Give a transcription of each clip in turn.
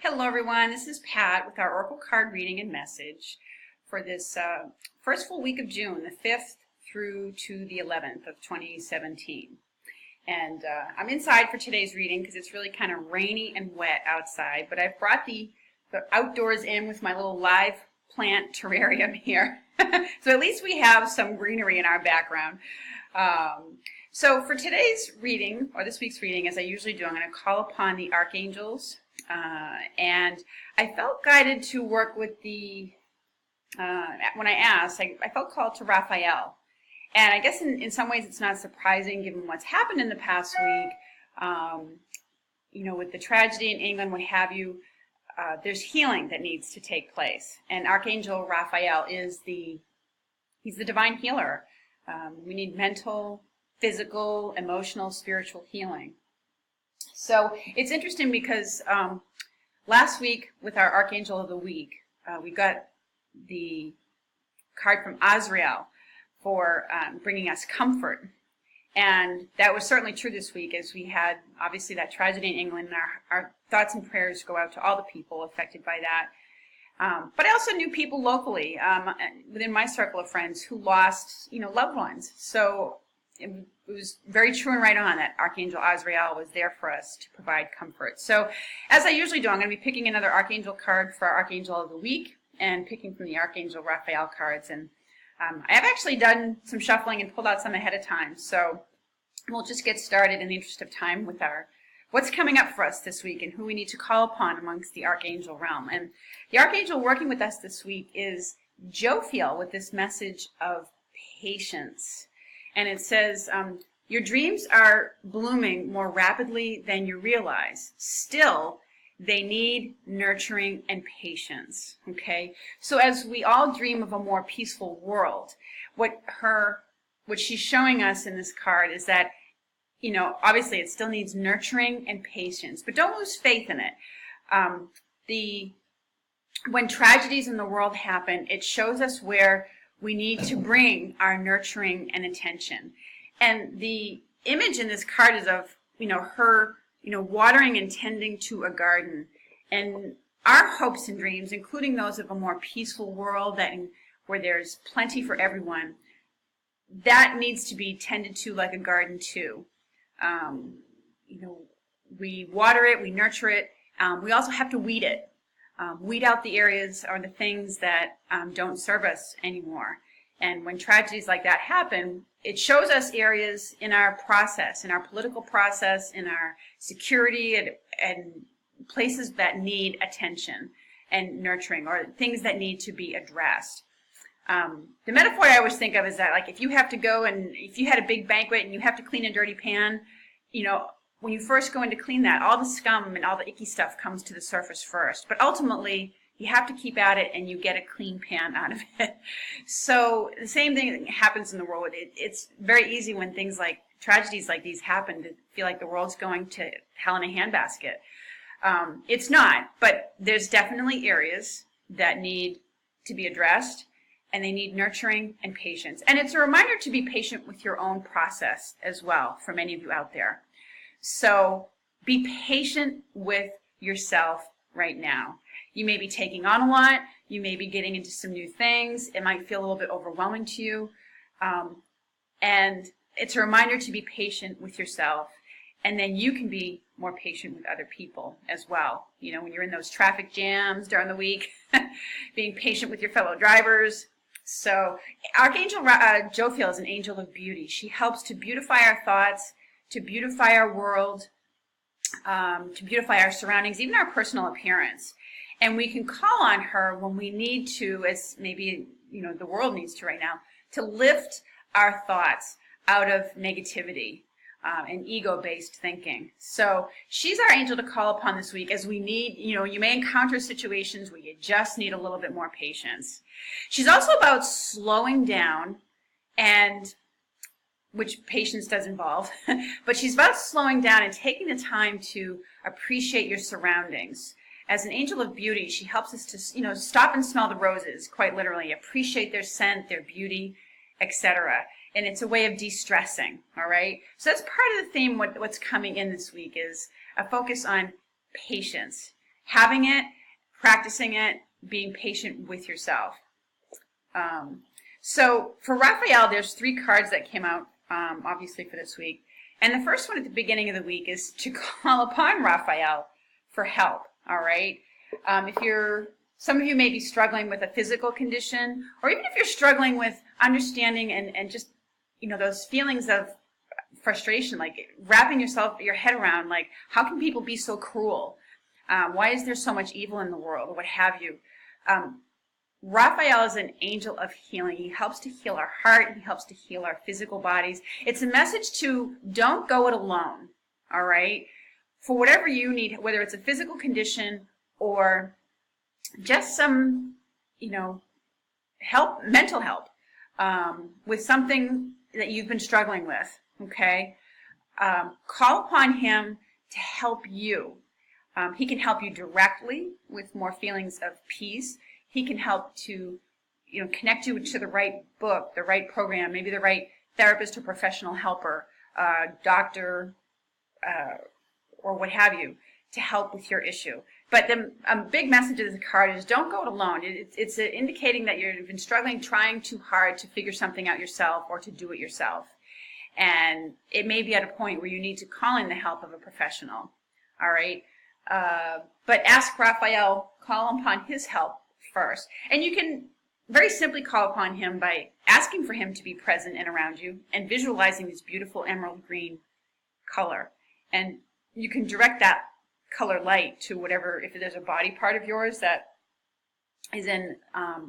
Hello everyone, this is Pat with our Oracle card reading and message for this first full week of June, the 5th through to the 11th of 2017. And I'm inside for today's reading because it's really kind of rainy and wet outside, but I've brought the outdoors in with my little live plant terrarium here. So at least we have some greenery in our background. So for today's reading, or this week's reading, as I usually do, I'm going to call upon the archangels. And I felt guided to work with when I asked, I felt called to Raphael. And I guess in some ways it's not surprising given what's happened in the past week, with the tragedy in England, what have you. There's healing that needs to take place. And Archangel Raphael he's the divine healer. We need mental, physical, emotional, spiritual healing. So it's interesting because last week with our Archangel of the Week, we got the card from Azrael for bringing us comfort. And that was certainly true this week as we had, obviously, that tragedy in England. And our thoughts and prayers go out to all the people affected by that. But I also knew people locally within my circle of friends who lost, loved ones. So it was very true and right on that Archangel Azrael was there for us to provide comfort. So as I usually do, I'm going to be picking another Archangel card for our Archangel of the Week and picking from the Archangel Raphael cards. And I have actually done some shuffling and pulled out some ahead of time. So we'll just get started in the interest of time with what's coming up for us this week and who we need to call upon amongst the Archangel realm. And the Archangel working with us this week is Jophiel with this message of patience. And it says, your dreams are blooming more rapidly than you realize. Still, they need nurturing and patience, okay? So as we all dream of a more peaceful world, what she's showing us in this card is that, obviously it still needs nurturing and patience, but don't lose faith in it. When tragedies in the world happen, it shows us where we need to bring our nurturing and attention. And the image in this card is of, her, watering and tending to a garden. And our hopes and dreams, including those of a more peaceful world where there's plenty for everyone, that needs to be tended to like a garden too. We water it, we nurture it. We also have to weed it. Weed out the areas or the things that don't serve us anymore. And when tragedies like that happen, it shows us areas in our process, in our political process, in our security, and places that need attention and nurturing, or things that need to be addressed. The metaphor I always think of is that, like, if you have to go and if you had a big banquet and you have to clean a dirty pan, when you first go in to clean that, all the scum and all the icky stuff comes to the surface first. But ultimately, you have to keep at it and you get a clean pan out of it. So the same thing happens in the world. It's very easy when things like tragedies like these happen to feel like the world's going to hell in a handbasket. It's not, but there's definitely areas that need to be addressed, and they need nurturing and patience. And it's a reminder to be patient with your own process as well, for many of you out there. So be patient with yourself right now. You may be taking on a lot. You may be getting into some new things. It might feel a little bit overwhelming to you. And it's a reminder to be patient with yourself. And then you can be more patient with other people as well. When you're in those traffic jams during the week, being patient with your fellow drivers. So Archangel Jophiel is an angel of beauty. She helps to beautify our thoughts, to beautify our world, to beautify our surroundings, even our personal appearance. And we can call on her when we need to, as maybe the world needs to right now, to lift our thoughts out of negativity and ego-based thinking. So she's our angel to call upon this week as we need, you may encounter situations where you just need a little bit more patience. She's also about slowing down, and which patience does involve, but she's about slowing down and taking the time to appreciate your surroundings. As an angel of beauty, she helps us to, stop and smell the roses, quite literally, appreciate their scent, their beauty, etc. And it's a way of de-stressing, all right? So that's part of the theme, what's coming in this week is a focus on patience having it, practicing it, being patient with yourself. So for Raphael, there's 3 cards that came out, obviously, for this week. And the first one at the beginning of the week is to call upon Raphael for help, all right? Some of you may be struggling with a physical condition, or even if you're struggling with understanding and just, those feelings of frustration, like wrapping your head around, like, how can people be so cruel? Why is there so much evil in the world, or what have you? Raphael is an angel of healing. He helps to heal our heart. He helps to heal our physical bodies. It's a message to don't go it alone, all right? For whatever you need, whether it's a physical condition or just some, help, mental help, with something that you've been struggling with, okay? Call upon him to help you. He can help you directly with more feelings of peace. He can help to, connect you to the right book, the right program, maybe the right therapist or professional helper, doctor, or what have you, to help with your issue. But the big message of this card is don't go it alone. It's indicating that you've been struggling, trying too hard to figure something out yourself or to do it yourself. And it may be at a point where you need to call in the help of a professional, all right? But ask Raphael, call upon his help first. And you can very simply call upon him by asking for him to be present and around you and visualizing this beautiful emerald green color. And you can direct that color light to whatever, if there's a body part of yours that is in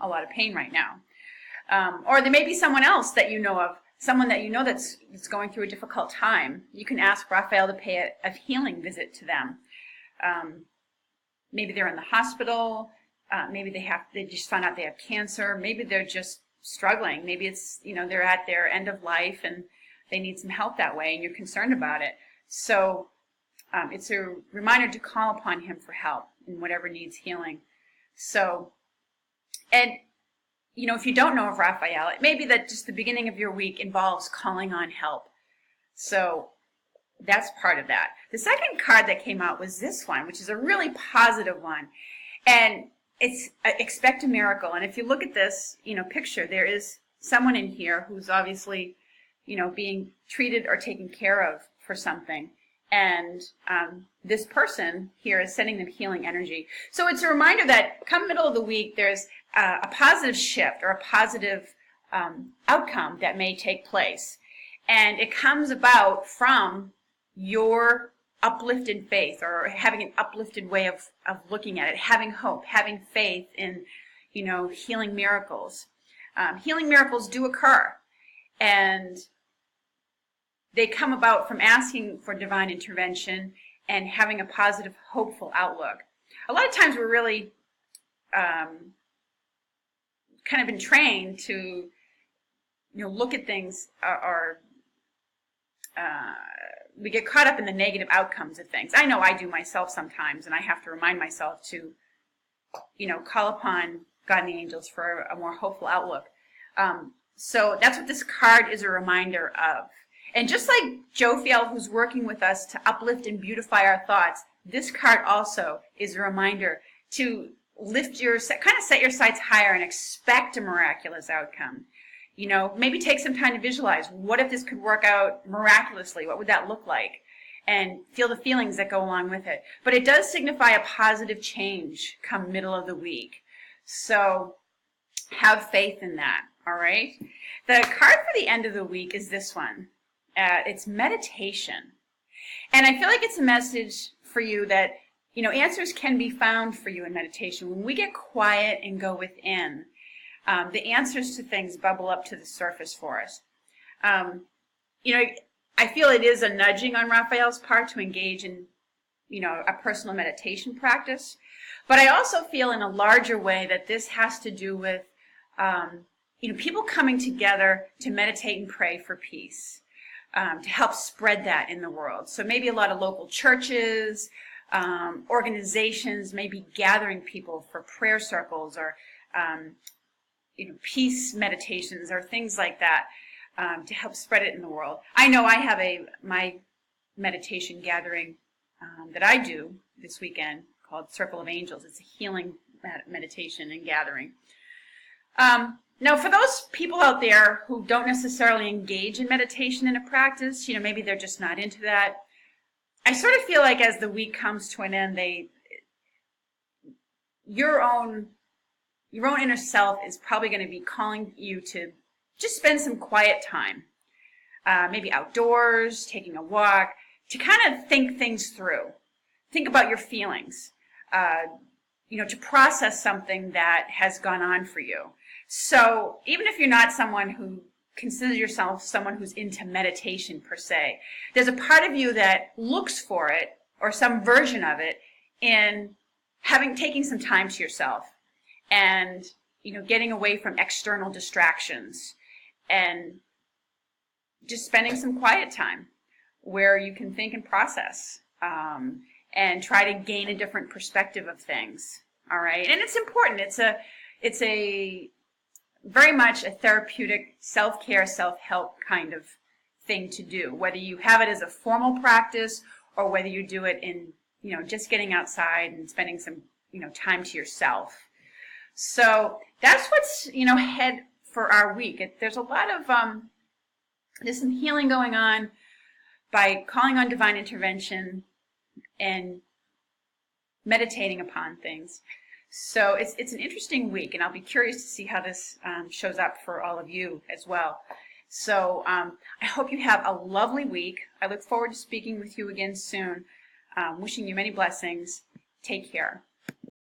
a lot of pain right now. Or there may be someone else that you know of, someone that you know that's going through a difficult time. You can ask Raphael to pay a healing visit to them. Maybe they're in the hospital. Maybe they just found out they have cancer. Maybe they're just struggling. Maybe it's, they're at their end of life and they need some help that way and you're concerned about it. So it's a reminder to call upon him for help in whatever needs healing. So, and, if you don't know of Raphael, it may be that just the beginning of your week involves calling on help. So that's part of that. The second card that came out was this one, which is a really positive one. And it's expect a miracle. And if you look at this, picture, there is someone in here who's obviously, being treated or taken care of for something. And this person here is sending them healing energy. So it's a reminder that come middle of the week, there's a positive shift or a positive outcome that may take place. And it comes about from your uplifted faith or having an uplifted way of looking at it, having hope, having faith in, healing miracles. Healing miracles do occur. And they come about from asking for divine intervention and having a positive, hopeful outlook. A lot of times we're really kind of been trained to, look at things or we get caught up in the negative outcomes of things. I know I do myself sometimes, and I have to remind myself to, call upon God and the angels for a more hopeful outlook. So that's what this card is a reminder of. And just like Jophiel, who's working with us to uplift and beautify our thoughts, this card also is a reminder to lift kind of set your sights higher and expect a miraculous outcome. Maybe take some time to visualize, what if this could work out miraculously? What would that look like? And feel the feelings that go along with it. But it does signify a positive change come middle of the week. So have faith in that, all right? The card for the end of the week is this one. It's meditation. And I feel like it's a message for you that, answers can be found for you in meditation. When we get quiet and go within, the answers to things bubble up to the surface for us. I feel it is a nudging on Raphael's part to engage in, a personal meditation practice. But I also feel in a larger way that this has to do with, people coming together to meditate and pray for peace. To help spread that in the world. So maybe a lot of local churches, organizations may be gathering people for prayer circles or, peace meditations or things like that to help spread it in the world. I know I have my meditation gathering that I do this weekend called Circle of Angels. It's a healing meditation and gathering. Now, for those people out there who don't necessarily engage in meditation in a practice, maybe they're just not into that. I sort of feel like as the week comes to an end, your own inner self is probably going to be calling you to just spend some quiet time, maybe outdoors, taking a walk, to kind of think things through. Think about your feelings, to process something that has gone on for you. So even if you're not someone who considers yourself someone who's into meditation per se, there's a part of you that looks for it, or some version of it, in taking some time to yourself and getting away from external distractions and just spending some quiet time where you can think and process and try to gain a different perspective of things. All right, and it's important. It's a very much a therapeutic self-care, self-help kind of thing to do, whether you have it as a formal practice or whether you do it in just getting outside and spending some time to yourself. So that's what's ahead for our week. There's a lot of there's some healing going on by calling on divine intervention and meditating upon things. So it's an interesting week, and I'll be curious to see how this shows up for all of you as well. So I hope you have a lovely week. I look forward to speaking with you again soon. Wishing you many blessings. Take care.